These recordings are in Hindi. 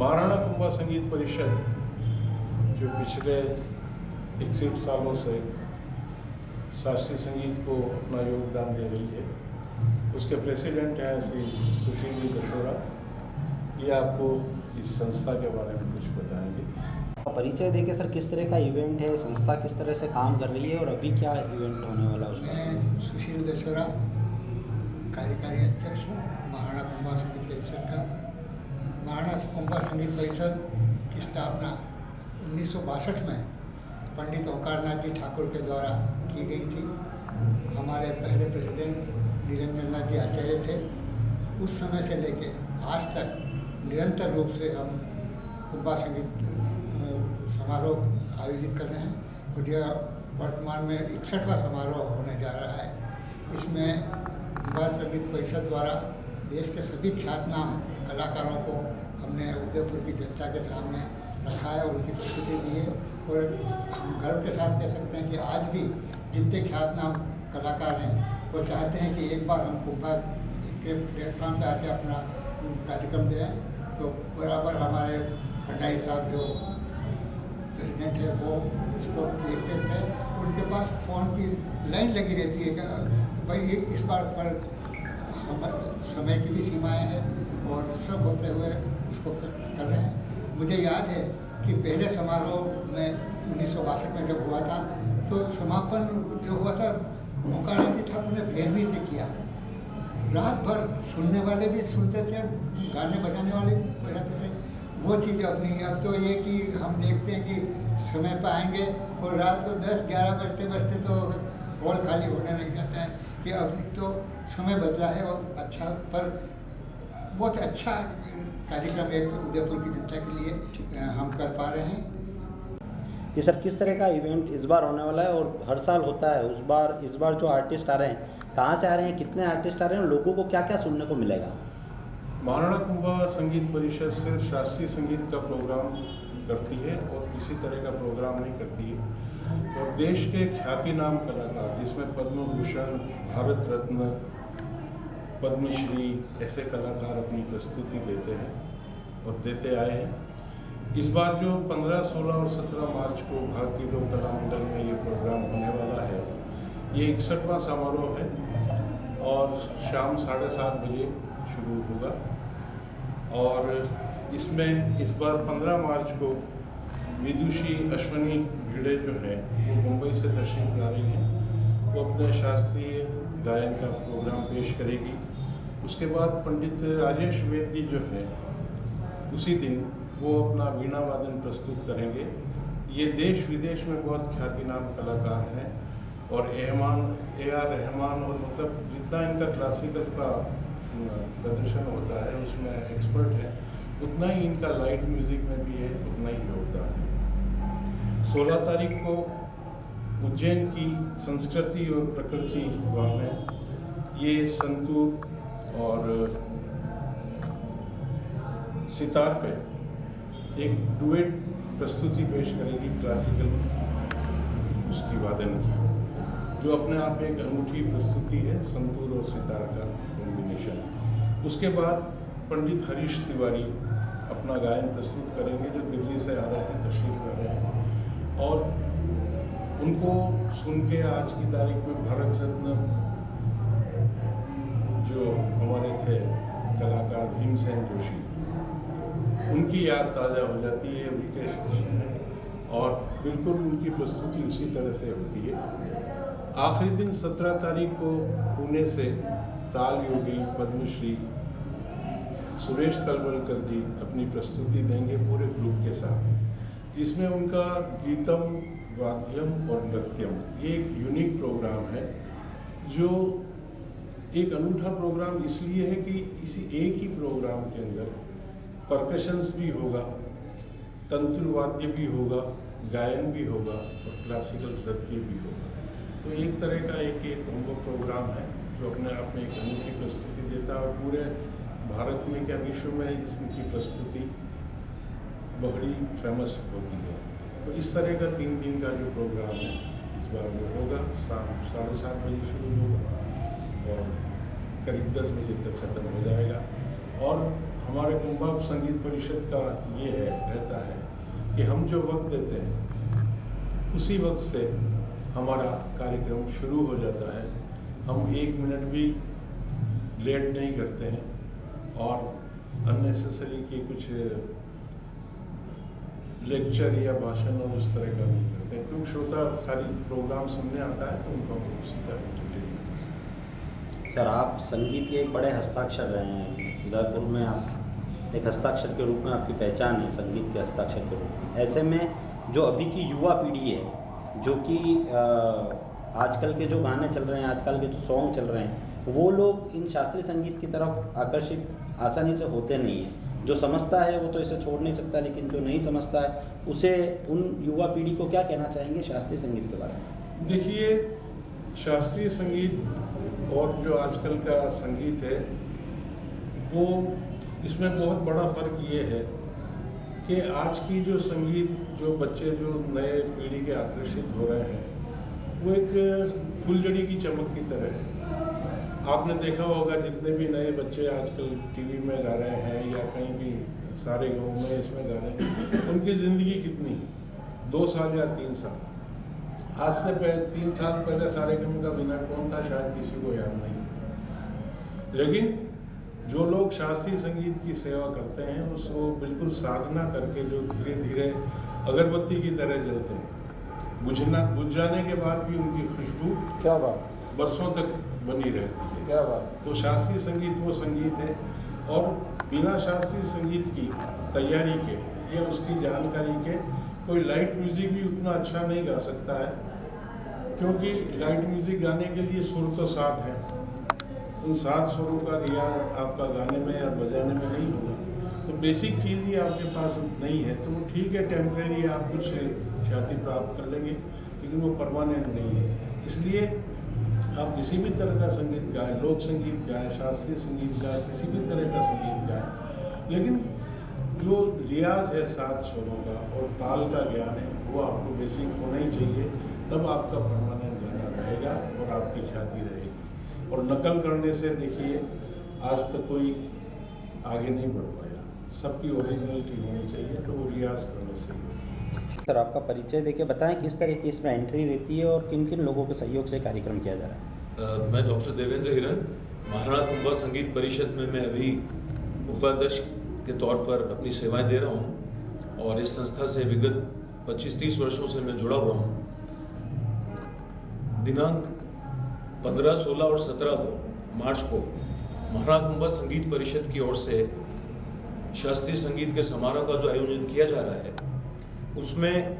महाराणा कुंभा संगीत परिषद जो पिछले 61 सालों से शास्त्रीय संगीत को अपना योगदान दे रही है, उसके प्रेसिडेंट हैं श्री सुशील जी दशोरा। ये आपको इस संस्था के बारे में कुछ बताएंगे। परिचय देके सर, किस तरह का इवेंट है, संस्था किस तरह से काम कर रही है और अभी क्या इवेंट होने वाला है उसमें? मैं सुशील दशोरा कार्यकारी अध्यक्ष हूँ महाराणा कुंभा संगीत परिषद का। महाराणा कुंभा संगीत परिषद की स्थापना 1962 में पंडित ओंकारनाथ जी ठाकुर के द्वारा की गई थी। हमारे पहले प्रेसिडेंट निरंजन नाथ जी आचार्य थे। उस समय से लेके आज तक निरंतर रूप से हम कुंभा संगीत समारोह आयोजित कर रहे हैं और यह वर्तमान में 61वां समारोह होने जा रहा है। इसमें कुंभा संगीत परिषद द्वारा देश के सभी ख्यातनाम कलाकारों को हमने उदयपुर की जनता के सामने रखा है, उनकी प्रस्तुति दी है और हम गर्व के साथ कह सकते हैं कि आज भी जितने ख्यातनाम कलाकार हैं वो चाहते हैं कि एक बार हम कुंभा के प्लेटफॉर्म पे आके अपना कार्यक्रम दें। तो बराबर हमारे भंडारी साहब जो प्रेसिडेंट है वो इसको देखते थे, उनके पास फ़ोन की लाइन लगी रहती है कि भाई ये इस बार पर हम समय की भी सीमाएं हैं और सब होते हुए उसको कर रहे हैं। मुझे याद है कि पहले समारोह में 1962 में जब हुआ था तो समापन जो हुआ था ओंकारनाथ जी ठाकुर ने भैरवी से किया। रात भर सुनने वाले भी सुनते थे, गाने बजाने वाले भी बजाते थे। वो चीज़ अब नहीं है। अब तो ये कि हम देखते हैं कि समय पर आएंगे और रात को 10-11 बजते तो हॉल खाली होने लग जाता है कि अब तो समय बदला है और अच्छा, पर बहुत अच्छा कार्यक्रम एक उदयपुर की जनता के लिए हम कर पा रहे हैं। ये सर, किस तरह का इवेंट इस बार होने वाला है और हर साल होता है? इस बार जो आर्टिस्ट आ रहे हैं कहाँ से आ रहे हैं, कितने आर्टिस्ट आ रहे हैं और लोगों को क्या क्या सुनने को मिलेगा? महाराणा कुंभा संगीत परिषद सिर्फ शास्त्रीय संगीत का प्रोग्राम करती है और किसी तरह का प्रोग्राम नहीं करती है। और देश के ख्याति नाम कलाकार जिसमें पद्म भूषण, भारत रत्न, पद्मश्री ऐसे कलाकार अपनी प्रस्तुति देते हैं और देते आए हैं। इस बार जो 15, 16 और 17 मार्च को भारतीय लोक कला मंडल में ये प्रोग्राम होने वाला है, ये 61वां समारोह है और शाम 7:30 बजे शुरू होगा। और इसमें इस बार 15 मार्च को विदुषी अश्वनी भिड़े जो है वो मुंबई से तशरीफ ला रही हैं। वो अपने शास्त्रीय गायन का प्रोग्राम पेश करेगी। उसके बाद पंडित राजेश वेदी जो है उसी दिन वो अपना वीणा वादन प्रस्तुत करेंगे। ये देश विदेश में बहुत ख्याति नाम कलाकार हैं और A.R. रहमान और मतलब जितना इनका क्लासिकल का प्रदर्शन होता है उसमें एक्सपर्ट है, उतना ही इनका लाइट म्यूज़िक में भी है, उतना ही योगदान है। 16 तारीख को उज्जैन की संस्कृति और प्रकृति वहाँ में ये संतूर और सितार पे एक डुएट प्रस्तुति पेश करेगी क्लासिकल उसकी वादन की, जो अपने आप में एक अनूठी प्रस्तुति है, संतूर और सितार का कॉम्बिनेशन। उसके बाद पंडित हरीश तिवारी अपना गायन प्रस्तुत करेंगे, जो दिल्ली से आ रहे हैं, तशरीफ ला रहे हैं। और उनको सुन के आज की तारीख में भारत रत्न जो हमारे थे कलाकार भीमसेन जोशी, उनकी याद ताज़ा हो जाती है, उनके और बिल्कुल उनकी प्रस्तुति उसी तरह से होती है। आखिरी दिन 17 तारीख को पुणे से ताल योगी पद्मश्री सुरेश तलवलकर जी अपनी प्रस्तुति देंगे पूरे ग्रुप के साथ, जिसमें उनका गीतम, वाद्यम और नृत्यम, ये एक यूनिक प्रोग्राम है। जो एक अनूठा प्रोग्राम इसलिए है कि इसी एक ही प्रोग्राम के अंदर परकशंस भी होगा, तंत्र वाद्य भी होगा, गायन भी होगा और क्लासिकल नृत्य भी होगा। तो एक तरह का एक कॉम्बो प्रोग्राम है जो अपने आप में एक अनूठी प्रस्तुति देता है और पूरे भारत में क्या विश्व में इसकी प्रस्तुति बड़ी फेमस होती है। तो इस तरह का 3 दिन का जो प्रोग्राम है इस बार वो होगा। शाम 7:30 बजे शुरू होगा और करीब 10 बजे तक ख़त्म हो जाएगा। और हमारे कुंभा संगीत परिषद का ये रहता है कि हम जो वक्त देते हैं उसी वक्त से हमारा कार्यक्रम शुरू हो जाता है। हम 1 मिनट भी लेट नहीं करते हैं और अननेसेसरी के कुछ लेक्चर या भाषण और उस तरह का नहीं करते हैं, क्योंकि श्रोता खाली प्रोग्राम सुनने आता है तो उनको हम उसी का एंटरटेनमेंट। सर, आप संगीत के एक बड़े हस्ताक्षर रहे हैं। उदयपुर में आप एक हस्ताक्षर के रूप में आपकी पहचान है, संगीत के हस्ताक्षर के रूप में। ऐसे में जो अभी की युवा पीढ़ी है, जो कि आजकल के जो गाने चल रहे हैं, आजकल के जो सॉन्ग चल रहे हैं, वो लोग इन शास्त्रीय संगीत की तरफ आकर्षित आसानी से होते नहीं हैं। जो समझता है वो तो इसे छोड़ नहीं सकता, लेकिन जो नहीं समझता है उसे, उन युवा पीढ़ी को क्या कहना चाहेंगे शास्त्रीय संगीत के बारे में? देखिए, शास्त्रीय संगीत और जो आजकल का संगीत है वो, इसमें बहुत बड़ा फ़र्क ये है कि आज की जो संगीत, जो बच्चे जो नए पीढ़ी के आकर्षित हो रहे हैं, वो एक फुलझड़ी की चमक की तरह है। आपने देखा होगा जितने भी नए बच्चे आजकल टीवी में गा रहे हैं या कहीं भी सारे गाँव में इसमें गा रहे हैं, उनकी ज़िंदगी कितनी है? 2 साल या 3 साल। आज से 3 साल पहले सारे गाँव का विनर कौन था शायद किसी को याद नहीं। लेकिन जो लोग शास्त्रीय संगीत की सेवा करते हैं उसको बिल्कुल साधना करके, जो धीरे धीरे अगरबत्ती की तरह जलते हैं, बुझ जाने के बाद भी उनकी खुशबू क्या बात, बरसों तक बनी रहती है। क्या बात। तो शास्त्रीय संगीत वो संगीत है, और बिना शास्त्रीय संगीत की तैयारी के या उसकी जानकारी के कोई लाइट म्यूज़िक भी उतना अच्छा नहीं गा सकता है, क्योंकि लाइट म्यूज़िक गाने के लिए सुर तो 7 हैं। उन 7 सुरों का रियाज आपका गाने में या बजाने में नहीं होगा, तो बेसिक चीज़ ही आपके पास नहीं है। तो वो ठीक है, टेम्परेरी आप कुछ ख्याति प्राप्त कर लेंगे, लेकिन वो परमानेंट नहीं है। इसलिए आप किसी भी तरह का संगीत गाएं, लोक संगीत गाएं, शास्त्रीय संगीत गाएं, किसी भी तरह का संगीत गाएं, लेकिन जो रियाज है 7 स्वरों का और ताल का ज्ञान है, वो आपको बेसिक होना ही चाहिए। तब आपका परमानेंट गाना रहेगा और आपकी ख्याति रहेगी। और नकल करने से देखिए आज तक कोई आगे नहीं बढ़ पाया। सबकी ओरिजिनलिटी होनी चाहिए, तो वो रियाज करने से ही। सर, आपका परिचय देके बताएं किस तरह की इसमें एंट्री रहती है और किन किन लोगों के सहयोग से कार्यक्रम किया जा रहा है? मैं डॉक्टर देवेंद्र हिरन, महाराणा कुंभा संगीत परिषद में मैं अभी उपाध्यक्ष के तौर पर अपनी सेवाएं दे रहा हूं, और इस संस्था से विगत 25-30 वर्षों से मैं जुड़ा हुआ हूं। दिनांक 15, 16 और 17 मार्च को महाराणा कुंभा संगीत परिषद की ओर से शास्त्रीय संगीत के समारोह का जो आयोजन किया जा रहा है, उसमें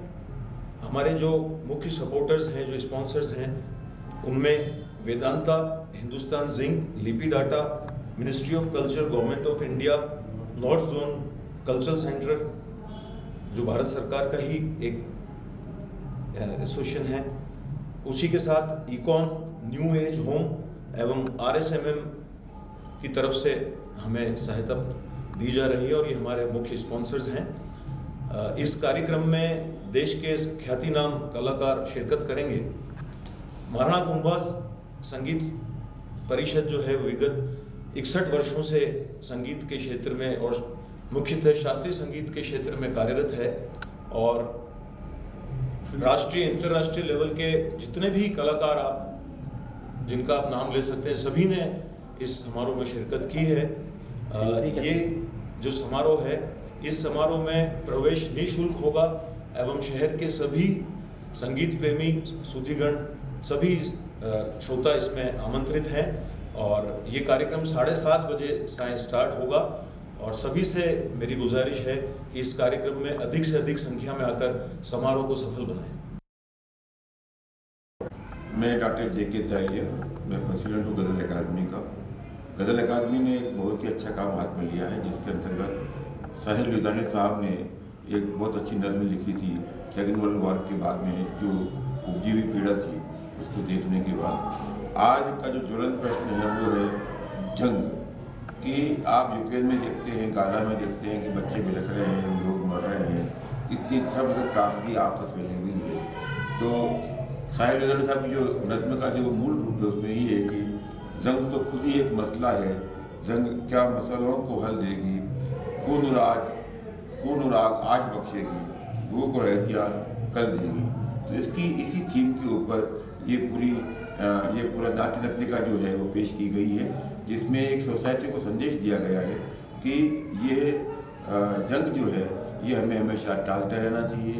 हमारे जो मुख्य सपोर्टर्स हैं, जो स्पॉन्सर्स हैं, उनमें वेदांता, हिंदुस्तान जिंक, लिपि data, ministry of culture, government of India, north zone cultural centre, जो भारत सरकार का ही एक एसोसिएशन है, उसी के साथ इकॉन, न्यू एज होम एवं RSMM की तरफ से हमें सहायता दी जा रही है, और ये हमारे मुख्य स्पॉन्सर्स हैं। इस कार्यक्रम में देश के ख्याति नाम कलाकार शिरकत करेंगे। महाराणा कुंभा संगीत परिषद जो है विगत 61 वर्षों से संगीत के क्षेत्र में और मुख्यतः शास्त्रीय संगीत के क्षेत्र में कार्यरत है, और राष्ट्रीय अंतर्राष्ट्रीय लेवल के जितने भी कलाकार आप जिनका आप नाम ले सकते हैं, सभी ने इस समारोह में शिरकत की है। ये जो समारोह है, इस समारोह में प्रवेश निःशुल्क होगा एवं शहर के सभी संगीत प्रेमी सुधीगण, सभी श्रोता इसमें आमंत्रित हैं। और ये कार्यक्रम 7:30 बजे सायं स्टार्ट होगा, और सभी से मेरी गुजारिश है कि इस कार्यक्रम में अधिक से अधिक संख्या में आकर समारोह को सफल बनाएं। मैं डॉक्टर JK ताहिलिया, मैं प्रेसिडेंट हूँ गज़ल अकादमी का। गज़ल अकादमी ने एक बहुत ही अच्छा काम हाथ में लिया है, जिसके अंतर्गत साहिर लुधियानी साहब ने एक बहुत अच्छी नज़्म लिखी थी। सेकेंड वर्ल्ड वॉर के बाद में जो उपजी हुई पीड़ा थी, उसको देखने के बाद आज का जो ज्वलंत प्रश्न है वो है जंग कि आप यूक्रेन में देखते हैं, गाजा में देखते हैं कि बच्चे बिलख रहे हैं, लोग मर रहे हैं, इतनी सब त्रासदी आफत फैली हुई है। तो साहिर लुधियानी साहब की जो नज़्म का जो मूल रूप है उसमें ये है कि जंग तो खुद ही एक मसला है, जंग क्या मसलों को हल देगी, खून और आग आज बख्शेगी, भूख और एहतियात कल देगी। तो इसी थीम के ऊपर ये पूरा नाट्य नृत्य जो है वो पेश की गई है, जिसमें एक सोसाइटी को संदेश दिया गया है कि ये जंग जो है ये हमें हमेशा टालते रहना चाहिए।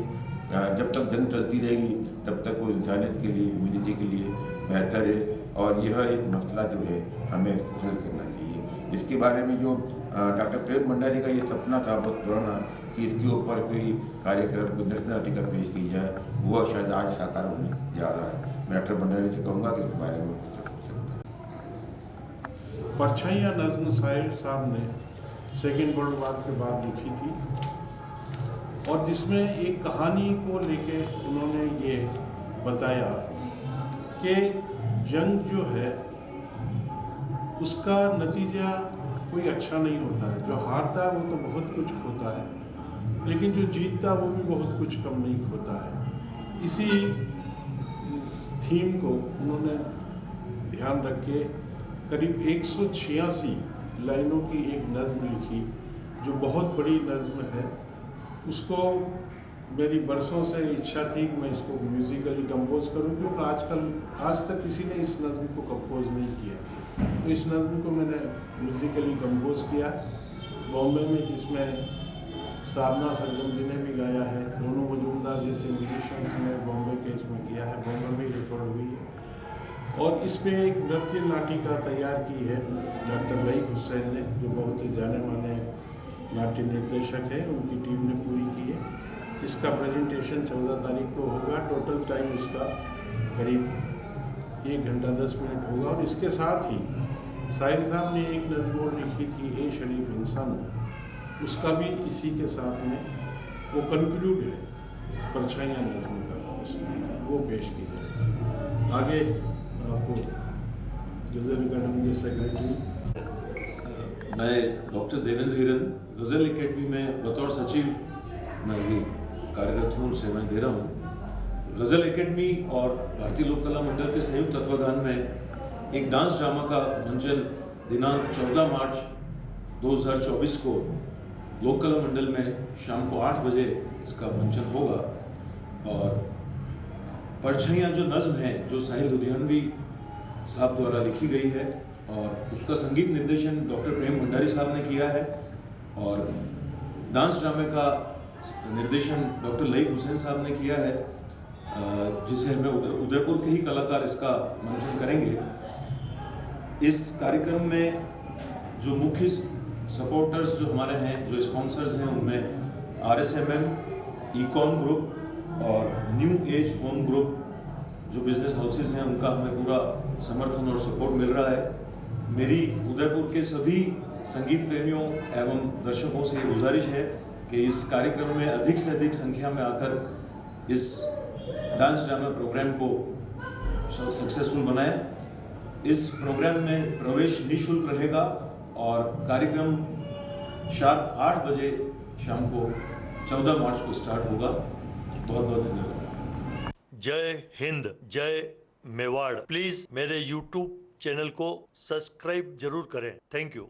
जब तक जंग चलती रहेगी तब तक वो इंसानियत के लिए, ह्यूमैनिटी के लिए बेहतर है, और यह एक मसला जो है हमें इसको हल करना चाहिए। इसके बारे में जो डॉक्टर प्रेम भंडारी का ये सपना था बहुत पुराना कि इसके ऊपर कोई कार्यक्रम, कोई नृत्य नाटिका पेश की जाए, वो शायद आज साकार होने जा रहा है। मैं डॉक्टर भंडारी से कहूँगा कि इस बारे में कुछ सकते हैं। परछाइयाँ नज़्म शायर साहब ने सेकेंड वर्ल्ड वार के बाद लिखी थी, और जिसमें एक कहानी को लेके उन्होंने ये बताया कि जंग जो है उसका नतीजा कोई अच्छा नहीं होता है। जो हारता है वो तो बहुत कुछ खोता है, लेकिन जो जीतता वो भी बहुत कुछ कम नहीं खोता है। इसी थीम को उन्होंने ध्यान रख के करीब 186 लाइनों की एक नज़्म लिखी, जो बहुत बड़ी नज़्म है। उसको मेरी बरसों से इच्छा थी कि मैं इसको म्यूज़िकली कंपोज करूं, क्योंकि आज तक किसी ने इस नज़्म को कंपोज नहीं किया। तो इस नज़्म को मैंने म्यूज़िकली कंपोज किया बॉम्बे में, जिसमें साधना सरगम जी ने भी गाया है, रोनू मजूमदार जैसे म्यूजिशियंस ने बॉम्बे के इसमें किया है, बॉम्बे में ही रिकॉर्ड हुई है। और इस पे एक नृत्य नाटिका तैयार की है डॉक्टर लईक हुसैन ने, जो बहुत ही जाने माने नाट्य निर्देशक हैं, उनकी टीम ने पूरी की है। इसका प्रेजेंटेशन 14 तारीख को होगा। टोटल टाइम इसका करीब 1 घंटा 10 मिनट होगा। और इसके साथ ही शायर साहब ने एक नज़्म और लिखी थी, ए शरीफ इंसान, उसका भी इसी के साथ में वो कंक्लूड है परछाइयाँ नज़्म का, उसमें वो पेश की जाएगी। आगे आपको गज़ल अकादमी के सेक्रेटरी, मैं डॉक्टर देवेंद्र हिरन गज़ल एकेडमी में बतौर सचिव मैं भी कार्यरत हूँ, सेवाएं दे रहा हूँ। गज़ल एकेडमी और भारतीय लोक कला मंडल के संयुक्त तत्वाधान में एक डांस ड्रामा का मंचन दिनांक 14 मार्च 2024 को लोक कला मंडल में शाम को 8 बजे इसका मंचन होगा। और परछाइयाँ जो नज़्म है, जो साहिल लुधियानवी साहब द्वारा लिखी गई है, और उसका संगीत निर्देशन डॉक्टर प्रेम भंडारी साहब ने किया है, और डांस ड्रामे का निर्देशन डॉक्टर लईक हुसैन साहब ने किया है, जिसे हमें उदयपुर के ही कलाकार इसका मंचन करेंगे। इस कार्यक्रम में जो मुख्य सपोर्टर्स जो हमारे हैं, जो स्पॉन्सर्स हैं, उनमें RSMM, इकॉन ग्रुप और न्यू एज होम ग्रुप जो बिजनेस हाउसेस हैं, उनका हमें पूरा समर्थन और सपोर्ट मिल रहा है। मेरी उदयपुर के सभी संगीत प्रेमियों एवं दर्शकों से गुजारिश है कि इस कार्यक्रम में अधिक से अधिक संख्या में आकर इस डांस ड्रामा प्रोग्राम को सक्सेसफुल बनाएं। इस प्रोग्राम में प्रवेश निःशुल्क रहेगा और कार्यक्रम शार्प 8 बजे शाम को 14 मार्च को स्टार्ट होगा। बहुत बहुत धन्यवाद। जय हिंद, जय मेवाड़। प्लीज मेरे YouTube चैनल को सब्सक्राइब जरूर करें। Thank you.